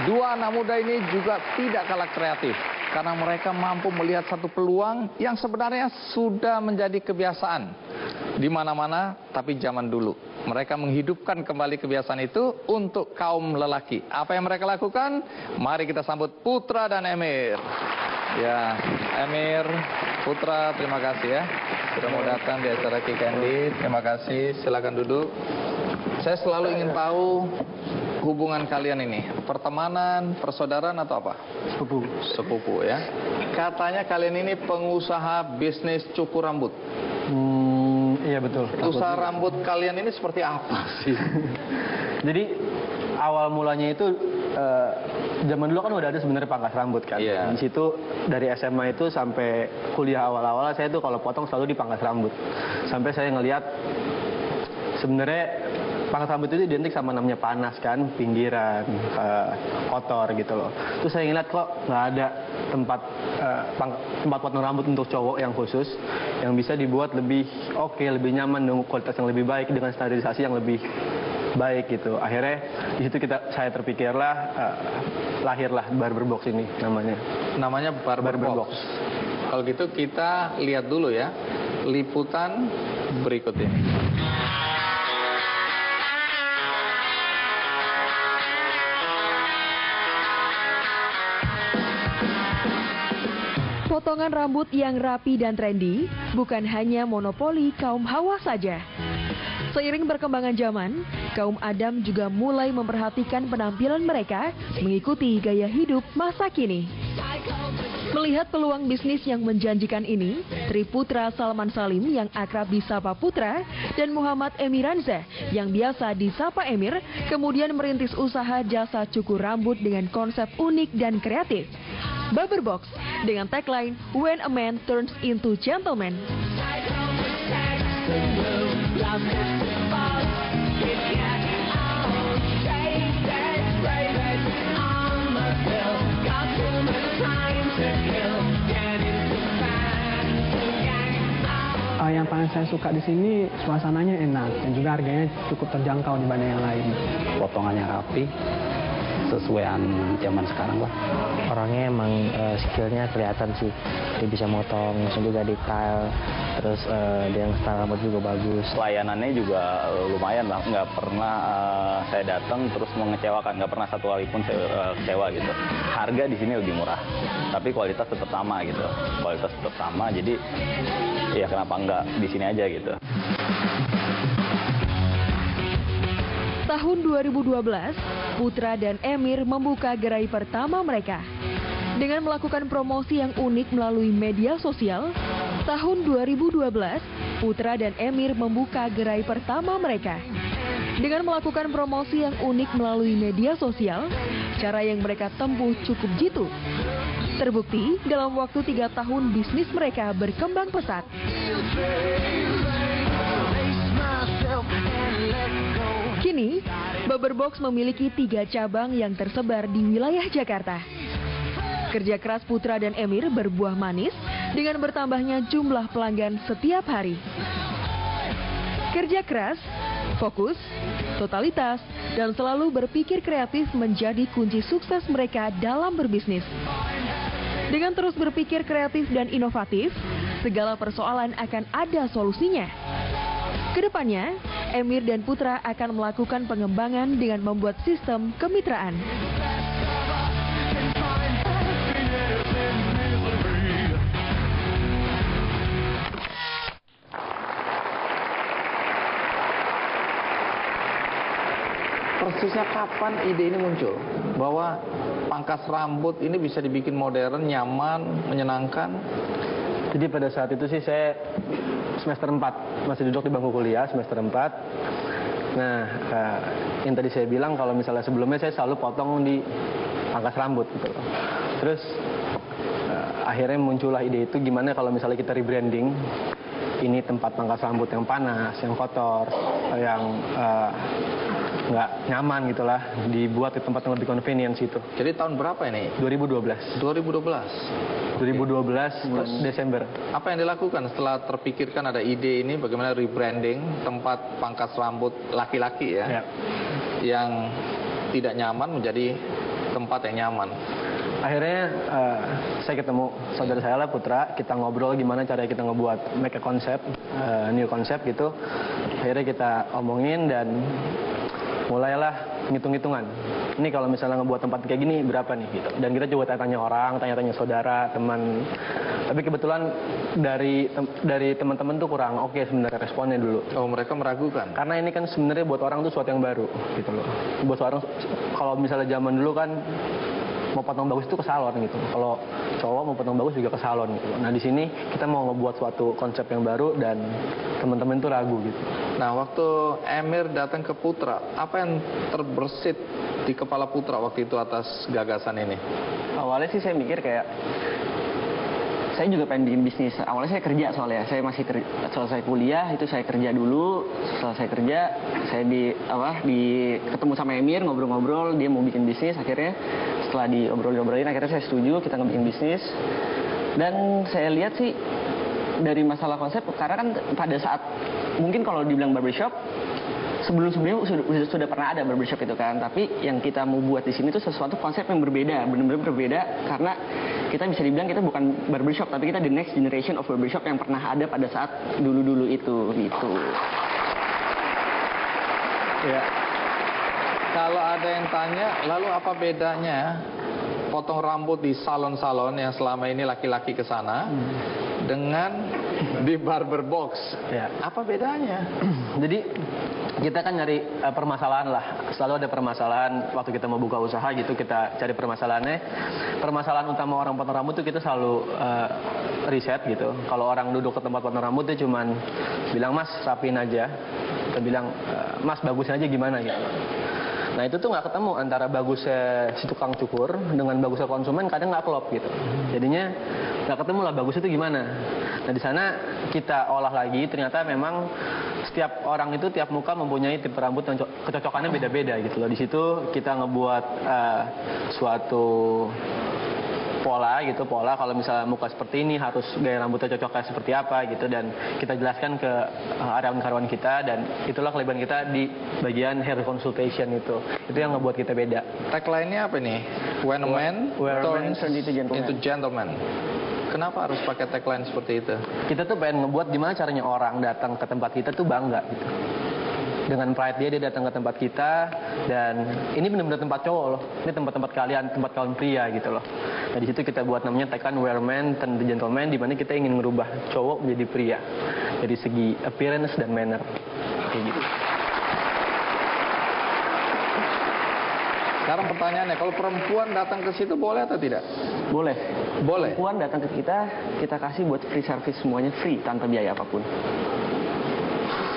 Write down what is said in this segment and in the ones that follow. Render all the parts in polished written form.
Dua anak muda ini juga tidak kalah kreatif karena mereka mampu melihat satu peluang yang sebenarnya sudah menjadi kebiasaan di mana-mana, tapi zaman dulu. Mereka menghidupkan kembali kebiasaan itu untuk kaum lelaki. Apa yang mereka lakukan? Mari kita sambut Putra dan Emir. Ya, Emir, Putra, terima kasih ya sudah mau datang di acara Ki Candid. Terima kasih, silakan duduk. Saya selalu ingin tahu hubungan kalian ini, pertemanan, persaudaraan atau apa? Sepupu. Sepupu ya. Katanya kalian ini pengusaha bisnis cukur rambut. Iya betul. Usaha rambut kalian ini seperti apa sih? Jadi awal mulanya itu zaman dulu kan udah ada sebenarnya pangkas rambut kan. Iya. Di situ dari SMA itu sampai kuliah awal-awal saya tuh kalau potong selalu dipangkas rambut. Sampai saya ngelihat sebenarnya pangkas rambut itu identik sama namanya panas kan, pinggiran, kotor gitu loh. Terus saya ngeliat kok nggak ada tempat potong rambut untuk cowok yang khusus, yang bisa dibuat lebih oke, lebih nyaman dengan kualitas yang lebih baik dengan standarisasi yang lebih baik gitu. Akhirnya di situ saya terpikirlah lahirlah Barber Box ini namanya. Namanya Barber Box. Kalau gitu kita lihat dulu ya liputan berikut ini. Potongan rambut yang rapi dan trendy bukan hanya monopoli kaum Hawa saja. Seiring perkembangan zaman, kaum Adam juga mulai memperhatikan penampilan mereka mengikuti gaya hidup masa kini. Melihat peluang bisnis yang menjanjikan ini, Triputra Salman Salim yang akrab disapa Putra dan Muhammad Emiranza yang biasa disapa Emir kemudian merintis usaha jasa cukur rambut dengan konsep unik dan kreatif. Barber Box dengan tagline When a Man Turns into Gentleman. Yang paling saya suka di sini suasananya enak dan juga harganya cukup terjangkau dibanding yang lain. Potongannya rapi, sesuaian zaman sekarang lah. Orangnya emang skillnya kelihatan sih, dia bisa motong, juga detail, terus dia yang style rambut juga bagus. Layanannya juga lumayan lah, nggak pernah saya datang terus mengecewakan, nggak pernah satu kali pun saya kecewa gitu. Harga di sini lebih murah, tapi kualitas tetap sama gitu. Kualitas tetap sama, jadi ya kenapa nggak di sini aja gitu. Tahun 2012, Putra dan Emir membuka gerai pertama mereka. Dengan melakukan promosi yang unik melalui media sosial, tahun 2012, Putra dan Emir membuka gerai pertama mereka. Dengan melakukan promosi yang unik melalui media sosial, cara yang mereka tempuh cukup jitu. Terbukti dalam waktu 3 tahun bisnis mereka berkembang pesat. Kini, Barber Box memiliki 3 cabang yang tersebar di wilayah Jakarta. Kerja keras Putra dan Emir berbuah manis dengan bertambahnya jumlah pelanggan setiap hari. Kerja keras, fokus, totalitas, dan selalu berpikir kreatif menjadi kunci sukses mereka dalam berbisnis. Dengan terus berpikir kreatif dan inovatif, segala persoalan akan ada solusinya. Kedepannya, Emir dan Putra akan melakukan pengembangan dengan membuat sistem kemitraan. Persisnya kapan ide ini muncul? Bahwa pangkas rambut ini bisa dibikin modern, nyaman, menyenangkan? Jadi pada saat itu sih saya semester 4, masih duduk di bangku kuliah semester 4. Nah, yang tadi saya bilang kalau misalnya sebelumnya saya selalu potong di pangkas rambut gitu. Terus akhirnya muncullah ide itu gimana kalau misalnya kita rebranding. Ini tempat pangkas rambut yang panas, yang kotor, yang nggak nyaman gitulah, dibuat di tempat yang lebih convenience itu. Jadi tahun berapa ini? 2012. 2012 Desember. Apa yang dilakukan setelah terpikirkan ada ide ini bagaimana rebranding tempat pangkas rambut laki-laki ya, yang tidak nyaman menjadi tempat yang nyaman. Akhirnya saya ketemu saudara saya lah, Putra. Kita ngobrol gimana caranya kita ngebuat make a konsep, new konsep gitu. Akhirnya kita omongin dan mulailah ngitung-ngitungan. Ini kalau misalnya ngebuat tempat kayak gini berapa nih gitu. Dan kita coba tanya-tanya orang, tanya-tanya saudara, teman. Tapi kebetulan dari teman-teman tuh kurang oke sebenarnya responnya dulu. Oh, mereka meragukan. Karena ini kan sebenarnya buat orang tuh sesuatu yang baru gitu loh. Buat orang, kalau misalnya zaman dulu kan mau potong bagus itu ke salon gitu. Kalau cowok mau potong bagus juga ke salon gitu. Nah di sini kita mau ngebuat suatu konsep yang baru dan teman-teman tuh ragu gitu. Nah, waktu Emir datang ke Putra, apa yang terbersit di kepala Putra waktu itu atas gagasan ini? Awalnya sih saya mikir kayak saya juga pengen bikin bisnis. Awalnya saya kerja soalnya, saya masih selesai kuliah itu saya kerja dulu. Selesai kerja, saya ketemu sama Emir, ngobrol-ngobrol, dia mau bikin bisnis. Akhirnya setelah diobrolin, akhirnya saya setuju kita ngebikin bisnis. Dan saya lihat sih dari masalah konsep, karena kan pada saat mungkin kalau dibilang barbershop sebelum-sebelumnya sudah pernah ada barbershop itu kan, tapi yang kita mau buat di sini tuh sesuatu konsep yang berbeda, benar-benar berbeda, karena kita bisa dibilang kita bukan barbershop, tapi kita the next generation of barbershop yang pernah ada pada saat dulu-dulu itu gitu. Ya. Kalau ada yang tanya, lalu apa bedanya potong rambut di salon-salon yang selama ini laki-laki ke sana dengan di barber box? Ya. Apa bedanya? Jadi kita kan nyari permasalahan lah. Selalu ada permasalahan waktu kita mau buka usaha gitu, kita cari permasalahannya. Permasalahan utama orang potong rambut tuh kita selalu riset gitu. Kalau orang duduk ke tempat potong rambut tuh cuman bilang, "Mas, rapiin aja." Kita bilang, "Mas, bagusnya aja gimana?" gitu. Nah itu tuh nggak ketemu antara bagusnya si tukang cukur dengan bagusnya konsumen, kadang nggak klop gitu. Jadinya nggak ketemu lah bagusnya itu gimana. Nah di sana kita olah lagi, ternyata memang setiap orang itu, tiap muka mempunyai tipe rambut yang kecocokannya beda-beda gitu loh. Di situ kita ngebuat suatu pola gitu, kalau misalnya muka seperti ini harus gaya rambutnya cocoknya seperti apa gitu, dan kita jelaskan ke karyawan kita, dan itulah kelebihan kita di bagian hair consultation itu yang ngebuat kita beda. Tagline-nya apa nih? When a man turns into gentleman. Kenapa harus pakai tagline seperti itu? Kita tuh pengen ngebuat gimana caranya orang datang ke tempat kita tuh bangga gitu. Dengan pride dia datang ke tempat kita, dan ini benar-benar tempat cowok loh. Ini tempat-tempat kalian, tempat kaum pria gitu loh. Nah di situ kita buat namanya tagline Where Man Turn the Gentleman, di mana kita ingin merubah cowok menjadi pria dari segi appearance dan manner kayak gitu. Sekarang pertanyaannya, kalau perempuan datang ke situ boleh atau tidak? Boleh. Boleh. Perempuan datang ke kita kasih buat free service, semuanya free tanpa biaya apapun.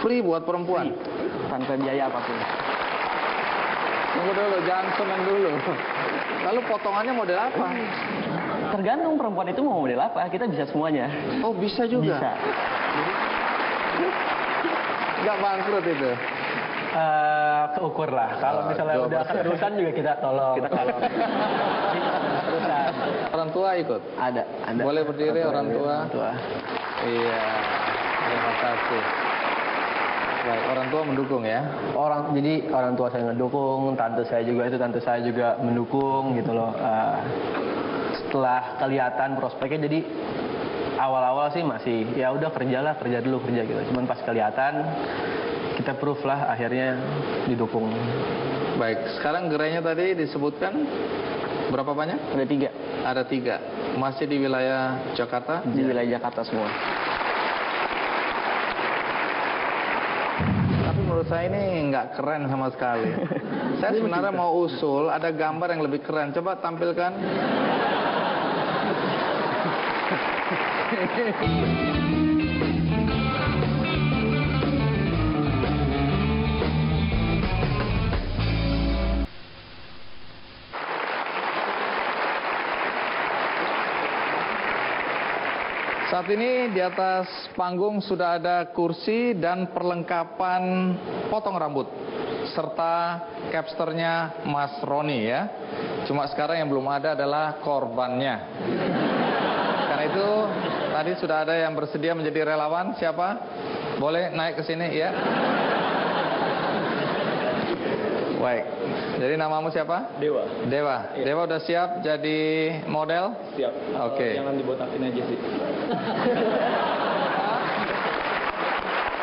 Free buat perempuan? Free, tanpa biaya apapun. Tunggu dulu, jangan seneng dulu. Lalu potongannya model apa? Tergantung perempuan itu mau model apa, kita bisa semuanya. Oh, bisa juga? Bisa. Nggak bangkrut itu? Keukur lah. Kalau misalnya udah keterusan juga kita tolong. Orang tua ikut? Ada. Boleh berdiri orang tua? Iya, terima kasih. Baik, orang tua mendukung ya? Jadi orang tua saya ngedukung, tante saya juga mendukung gitu loh. Setelah kelihatan prospeknya, jadi awal-awal sih masih ya udah kerja dulu gitu. Cuman pas kelihatan kita proof lah, akhirnya didukung. Baik, sekarang gerainya tadi disebutkan berapa banyak? Ada 3. Masih di wilayah Jakarta? Di wilayah Jakarta semua. Menurut saya ini nggak keren sama sekali. Saya sebenarnya mau usul ada gambar yang lebih keren. Coba tampilkan. Saat ini di atas panggung sudah ada kursi dan perlengkapan potong rambut serta capsternya Mas Roni ya. Cuma sekarang yang belum ada adalah korbannya. Karena itu tadi sudah ada yang bersedia menjadi relawan. Siapa? Boleh naik ke sini ya. Baik. Jadi namamu siapa? Dewa. Dewa. Iya. Dewa udah siap jadi model? Siap. Oke. Jangan dibotakin aja sih.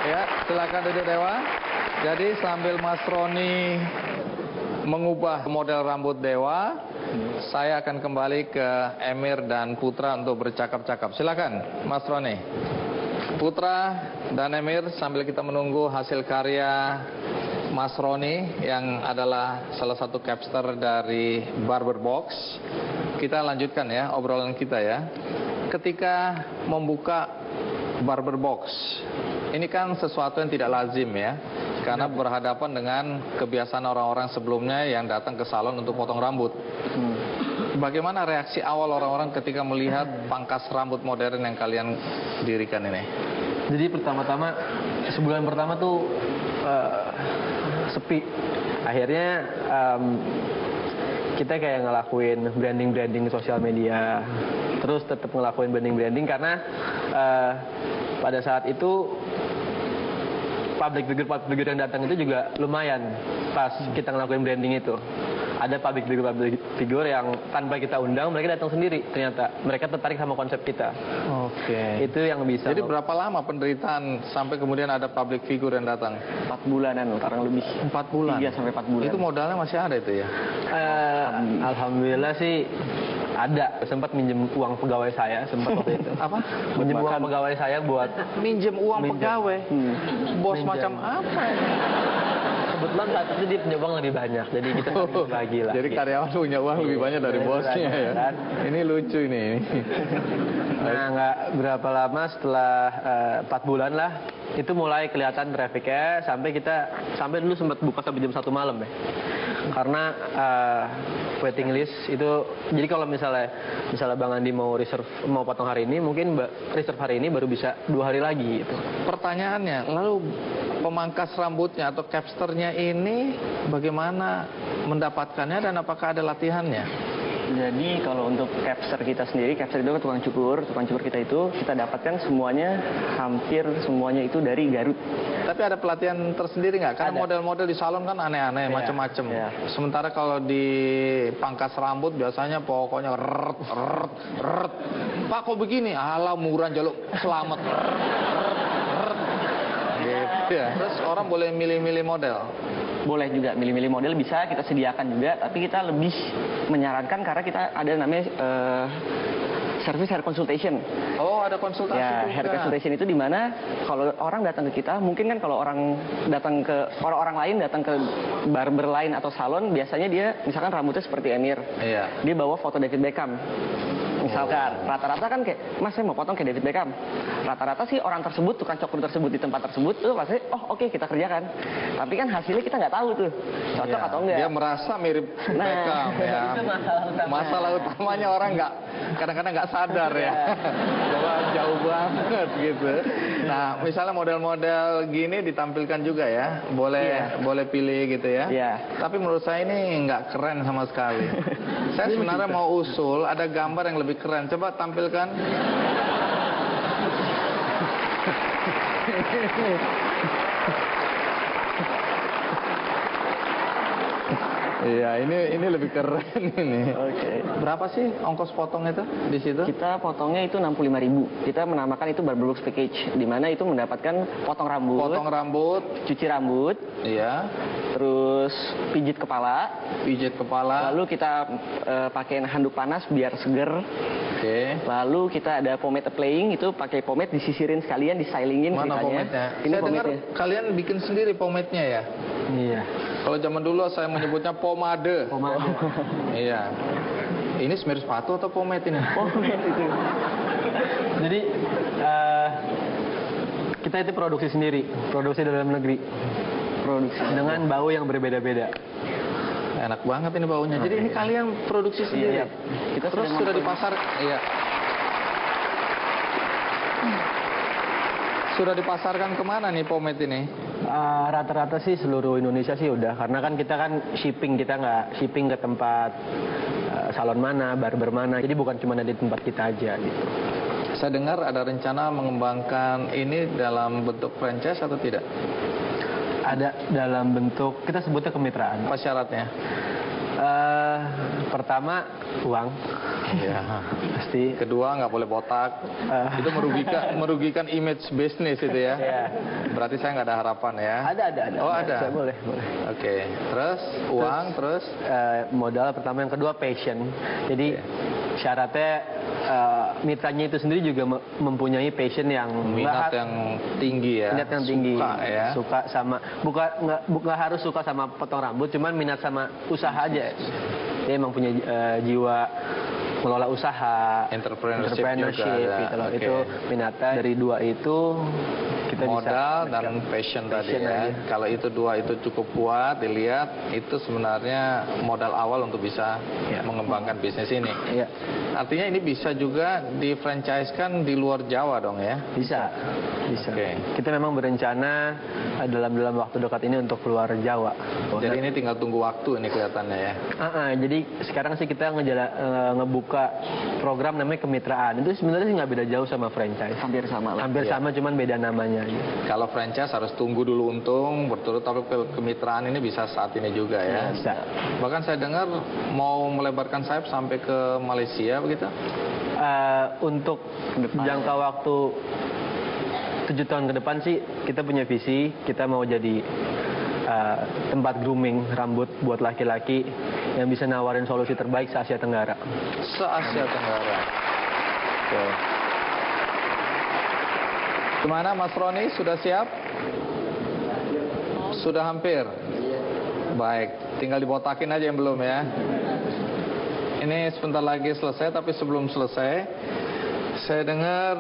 Ya, silakan duduk Dewa. Jadi sambil Mas Roni mengubah model rambut Dewa, saya akan kembali ke Emir dan Putra untuk bercakap-cakap. Silakan, Mas Roni. Putra dan Emir, sambil kita menunggu hasil karya Mas Roni yang adalah salah satu capster dari Barber Box, kita lanjutkan ya obrolan kita ya. Ketika membuka Barber Box, ini kan sesuatu yang tidak lazim ya, karena berhadapan dengan kebiasaan orang-orang sebelumnya yang datang ke salon untuk potong rambut. Bagaimana reaksi awal orang-orang ketika melihat pangkas rambut modern yang kalian dirikan ini? Jadi pertama-tama, sebulan pertama tuh sepi. Akhirnya kita kayak ngelakuin branding sosial media, terus tetap ngelakuin branding karena pada saat itu public figure yang datang itu juga lumayan pas kita ngelakuin branding itu. Ada public figure yang tanpa kita undang mereka datang sendiri, ternyata mereka tertarik sama konsep kita. Oke. Itu yang bisa. Jadi berapa lama penderitaan sampai kemudian ada public figure yang datang? 4 bulanan kurang lebih. 4 bulan? 3 sampai 4 bulan. Itu modalnya masih ada itu ya? Alhamdulillah sih ada. Sempat minjem uang pegawai saya, sempat waktu itu. Apa? Minjem uang pegawai saya buat Minjem uang pegawai? Bos Minjem. macam apa? kebetulan saat itu dia punya uang lebih banyak, jadi kita sering bagi lah. Jadi karyawan punya uang lebih banyak dari bosnya ya. Ini lucu ini. Nah, nggak berapa lama setelah 4 bulan lah, itu mulai kelihatan trafficnya sampai dulu sempat buka sampai jam 1 malam ya. Karena waiting list itu, jadi kalau misalnya Bang Andi mau potong hari ini, mungkin reserve hari ini baru bisa 2 hari lagi gitu. Pertanyaannya, lalu pemangkas rambutnya atau capsternya ini bagaimana mendapatkannya dan apakah ada latihannya? Jadi kalau untuk capster kita sendiri, capster itu tukang cukur kita itu kita dapatkan hampir semuanya itu dari Garut. Tapi ada pelatihan tersendiri nggak? Karena model-model di salon kan aneh-aneh, macam-macam. Iya. Sementara kalau di pangkas rambut biasanya pokoknya rrt. Pak kok begini? Alah murah jaluk selamat. Gitu ya. Terus orang boleh milih-milih model. Boleh juga milih-milih model, bisa kita sediakan juga, tapi kita lebih menyarankan karena kita ada namanya service hair consultation. Oh, ada konsultasi Ya, juga. hair consultation itu di mana kalau orang datang ke kita, mungkin kan kalau orang lain datang ke barber lain atau salon, biasanya dia misalkan rambutnya seperti Emir. Iya. Dia bawa foto David Beckham. Misalkan, rata-rata kan kayak, Mas saya mau potong kayak David Beckham. Rata-rata sih orang tersebut, tukang cukur tersebut di tempat tersebut tuh pasti, oke, kita kerjakan. Tapi kan hasilnya kita nggak tahu tuh, cocok atau enggak. Dia merasa mirip Beckham ya. Itu Masalah utamanya orang kadang-kadang nggak sadar ya. Bahwa jauh banget gitu. Nah, misalnya model-model gini ditampilkan juga ya. Boleh pilih gitu ya. Iya. Tapi menurut saya ini nggak keren sama sekali. Saya sebenarnya mau usul ada gambar yang lebih keren. Coba tampilkan. Iya, ini lebih keren ini. Oke. Berapa sih ongkos potong itu di situ? Kita potongnya itu 65.000. Kita menamakan itu barber box package, di mana itu mendapatkan potong rambut, cuci rambut, iya, terus pijit kepala, lalu kita pakai handuk panas biar seger. Oke. Lalu kita ada pomade applying, itu pakai pomade disisirin sekalian, disylingin. Mana ceritanya. pomade-nya? Ini Saya dengar pomade-nya. kalian bikin sendiri pomade-nya ya? Iya. Kalau zaman dulu saya menyebutnya pomade. Iya. Ini semir sepatu atau pomade ini? Pomade itu. Jadi kita itu produksi sendiri, produksi dalam negeri, dengan bau yang berbeda-beda. Enak banget ini baunya. Jadi ini kalian produksi sendiri. Iya. Kita Terus sudah di pasar, iya. Sudah dipasarkan kemana nih pomade ini? Rata-rata sih seluruh Indonesia sih udah, karena kan kita shipping, kita nggak shipping ke tempat salon mana, barber mana, jadi bukan cuma ada di tempat kita aja gitu. Saya dengar ada rencana mengembangkan ini dalam bentuk franchise atau tidak? Ada dalam bentuk, kita sebutnya kemitraan. Apa syaratnya? Pertama, uang. Ya. Pasti. Kedua, nggak boleh botak. Itu merugikan image bisnis itu ya. Iya. Berarti saya nggak ada harapan ya. Ada. Oh, ada. Boleh. Oke. Terus uang, terus Modal pertama, yang kedua passion. Jadi syaratnya mitranya itu sendiri juga mempunyai passion yang minat yang tinggi ya. Minat yang tinggi. Suka ya. Suka sama, bukan harus suka sama potong rambut, cuman minat sama usaha aja. Dia emang punya jiwa mengelola usaha, Entrepreneurship juga ada. gitu loh. Oke. Itu minatnya. Dari dua itu kita Modal bisa dan passion tadi passion ya. aja. Kalau itu dua itu cukup kuat dilihat, itu sebenarnya modal awal untuk bisa mengembangkan bisnis ini. Iya. Artinya ini bisa juga di-franchise-kan di luar Jawa dong ya? Bisa. Oke. Kita memang berencana dalam waktu dekat ini untuk keluar Jawa. Jadi ini tinggal tunggu waktu ini kelihatannya ya. Jadi sekarang sih kita ngebuka program namanya kemitraan. Itu sebenarnya sih nggak beda jauh sama franchise. Hampir sama lah. Hampir sama, cuman beda namanya aja. Kalau franchise harus tunggu dulu untung berturut, tapi kemitraan ini bisa saat ini juga ya. Bisa. Bahkan saya dengar mau melebarkan sayap sampai ke Malaysia begitu. Untuk jangka waktu 7 tahun ke depan sih kita punya visi, kita mau jadi tempat grooming rambut buat laki-laki yang bisa nawarin solusi terbaik se-Asia Tenggara. Se-Asia Tenggara. Oke. Gimana Mas Roni, sudah siap? Sudah hampir? Baik, tinggal dibotakin aja yang belum ya. Ini sebentar lagi selesai, tapi sebelum selesai, saya dengar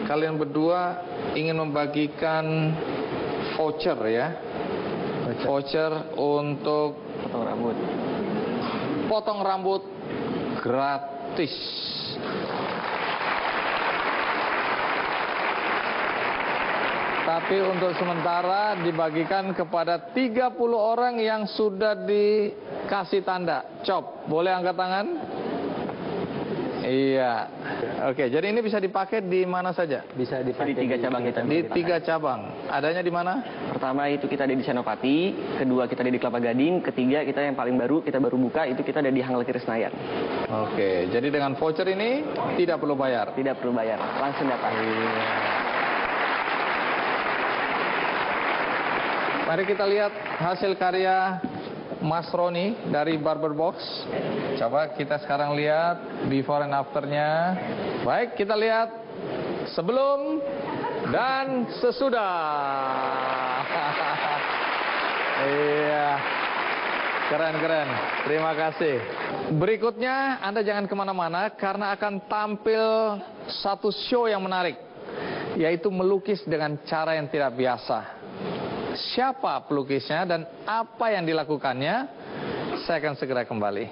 kalian berdua ingin membagikan voucher ya. Voucher untuk potong rambut gratis. Tapi untuk sementara dibagikan kepada 30 orang yang sudah dikasih tanda cop. Boleh angkat tangan? Iya. Oke, jadi ini bisa dipakai di mana saja? Bisa dipakai Di 3 cabang kita. Di 3 cabang. Adanya di mana? Pertama itu kita ada di Senopati, kedua kita ada di Kelapa Gading, ketiga kita yang paling baru, kita baru buka, itu kita ada di Hanglekir Senayan. Oke, jadi dengan voucher ini tidak perlu bayar. Tidak perlu bayar, langsung dapat. Mari kita lihat hasil karya Mas Roni dari Barber Box. Coba kita sekarang lihat before and afternya. Baik, kita lihat sebelum dan sesudah. Iya, keren. Terima kasih. Berikutnya Anda jangan kemana-mana karena akan tampil satu show yang menarik, yaitu melukis dengan cara yang tidak biasa. Siapa pelukisnya dan apa yang dilakukannya? Saya akan segera kembali.